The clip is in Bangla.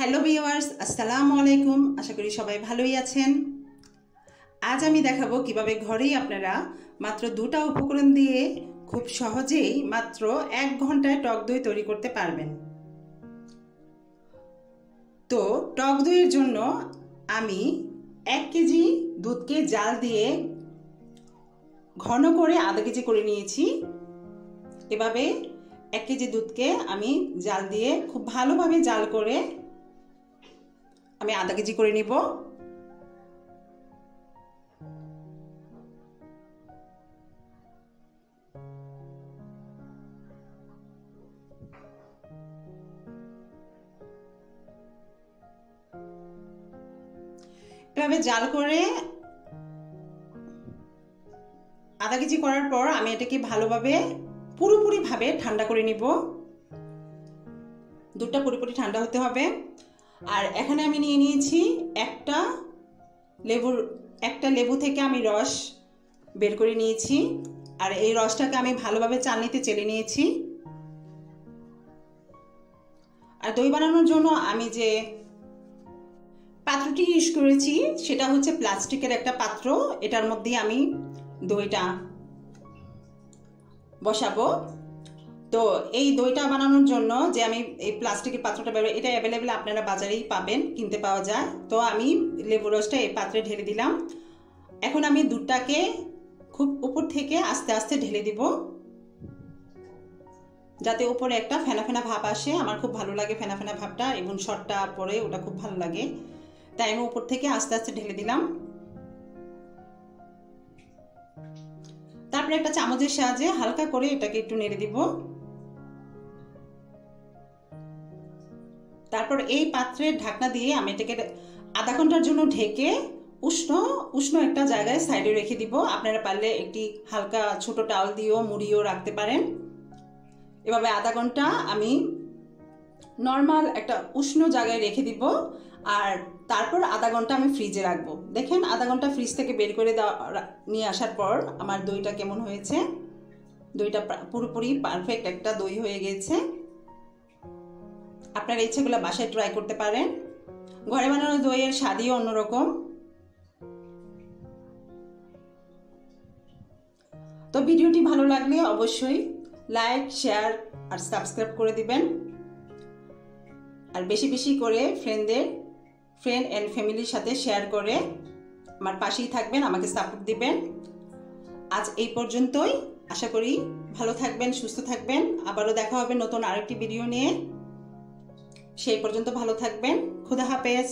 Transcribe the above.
হ্যালো ভিউয়ার্স, আসসালামু আলাইকুম। আশা করি সবাই ভালোই আছেন। আজ আমি দেখাবো কিভাবে ঘরেই আপনারা মাত্র 2টা উপকরণ দিয়ে খুব সহজেই মাত্র 1 ঘন্টায় টক দই তৈরি করতে পারবেন। তো টক দইয়ের জন্য আমি 1 কেজি দুধকে জাল দিয়ে ঘন করে আধা কেজি করে নিয়েছি। এভাবে 1 কেজি দুধকে আমি জাল দিয়ে খুব ভালোভাবে জাল করে আমি আধা কেজি করে নিব। এভাবে জাল করে আধা কেজি করার পর আমি এটাকে ভালোভাবে পুরোপুরিভাবে ঠান্ডা করে নিব। দুধটা পুরোপুরি ঠান্ডা হতে হবে। আর এখানে আমি নিয়ে নিয়েছি একটা লেবু থেকে আমি রস বের করে নিয়েছি। আর এই রসটাকে আমি ভালোভাবে চালনিতে চেলে নিয়েছি। আর দই বানানোর জন্য আমি যে পাত্রটি ইউজ করেছি সেটা হচ্ছে প্লাস্টিকের একটা পাত্র। এটার মধ্যে আমি দইটা বসাবো। তো এই দইটা বানানোর জন্য যে আমি এই প্লাস্টিকের পাত্রটা ব্যবহার, এটা অ্যাভেলেবেল আপনারা বাজারেই পাবেন, কিনতে পাওয়া যায়। তো আমি লেবু রসটা এই পাত্রে ঢেলে দিলাম। এখন আমি দুধটাকে খুব উপর থেকে আস্তে আস্তে ঢেলে দিব, যাতে উপরে একটা ফেনা ফেনা ভাব আসে। আমার খুব ভালো লাগে ফেনা ফেনা ভাবটা, এবং শর্টটা পরে ওটা খুব ভালো লাগে, তাই আমি উপর থেকে আস্তে আস্তে ঢেলে দিলাম। তারপরে একটা চামচের সাহায্যে হালকা করে এটাকে একটু নেড়ে দিব। তারপর এই পাত্রের ঢাকনা দিয়ে আমি এটাকে আধা ঘন্টার জন্য ঢেকে উষ্ণ একটা জায়গায় সাইডে রেখে দিব। আপনারা পারলে একটি হালকা ছোট টাওয়াল দিয়েও মুড়িও রাখতে পারেন। এভাবে আধা ঘন্টা আমি নর্মাল একটা উষ্ণ জায়গায় রেখে দিব। আর তারপর আধা ঘন্টা আমি ফ্রিজে রাখবো। দেখেন আধা ঘন্টা ফ্রিজ থেকে বের করে নিয়ে আসার পর আমার দইটা কেমন হয়েছে। দইটা পুরোপুরি পারফেক্ট একটা দই হয়ে গেছে। আপনারা ইচ্ছেগুলো বাসায় ট্রাই করতে পারেন। ঘরে বানানো দইয়ের স্বাদই অন্যরকম। তো ভিডিওটি ভালো লাগলে অবশ্যই লাইক, শেয়ার আর সাবস্ক্রাইব করে দিবেন। আর বেশি বেশি করে ফ্রেন্ড অ্যান্ড ফ্যামিলির সাথে শেয়ার করে আমার পাশেই থাকবেন, আমাকে সাপোর্ট দিবেন। আজ এই পর্যন্তই। আশা করি ভালো থাকবেন, সুস্থ থাকবেন। আবারও দেখা হবে নতুন আরেকটি ভিডিও নিয়ে। সেই পর্যন্ত ভালো থাকবেন। খুদা হাফেজ।